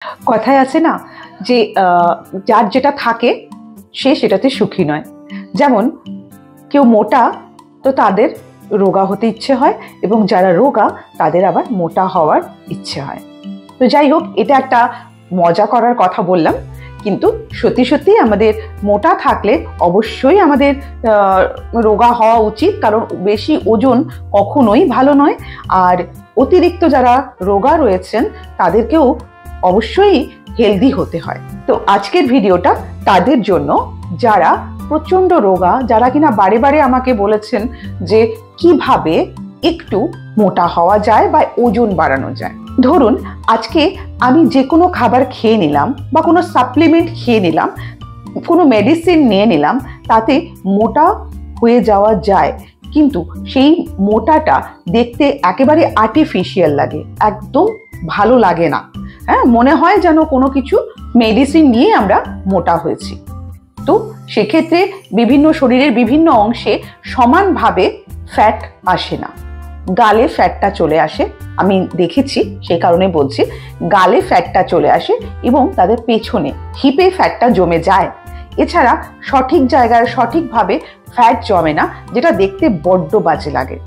কথায় আছে না যে যার যেটা থাকে সে সেটাতে সুখী নয়। যেমন কেউ মোটা তো তাদের রোগা হতে ইচ্ছে হয়, এবং যারা রোগা তাদের আবার মোটা হওয়ার ইচ্ছে হয়। তো যাই হোক, এটা একটা মজা করার কথা বললাম, কিন্তু সত্যি সত্যি আমাদের মোটা থাকলে অবশ্যই আমাদের রোগা হওয়া উচিত, কারণ বেশি ওজন কখনোই ভালো নয়। আর অতিরিক্ত যারা রোগা রয়েছেন তাদেরকেও অবশ্যই হেলদি হতে হয়। তো আজকের ভিডিওটা তাদের জন্য যারা প্রচন্ড রোগা, যারা কিনা বারে বারে আমাকে বলেছেন যে কিভাবে একটু মোটা হওয়া যায় বা ওজন বাড়ানো যায়। ধরুন আজকে আমি যে কোনো খাবার খেয়ে নিলাম বা কোনো সাপ্লিমেন্ট খেয়ে নিলাম, কোনো মেডিসিন নিয়ে নিলাম, তাতে মোটা হয়ে যাওয়া যায়, কিন্তু সেই মোটাটা দেখতে একেবারে আর্টিফিশিয়াল লাগে, একদম ভালো লাগে না। হ্যাঁ, মনে হয় যেন কোনো কিছু মেডিসিন নিয়ে আমরা মোটা হয়েছি। তো সেক্ষেত্রে বিভিন্ন শরীরের বিভিন্ন অংশে সমানভাবে ফ্যাট আসে না। গালে ফ্যাটটা চলে আসে, আমি দেখেছি, সেই কারণে বলছি। গালে ফ্যাটটা চলে আসে এবং তাদের পেছনে হিপে ফ্যাটটা জমে যায়। এছাড়া সঠিক জায়গায় সঠিকভাবে ফ্যাট জমে না, যেটা দেখতে বড্ড বাজে লাগে।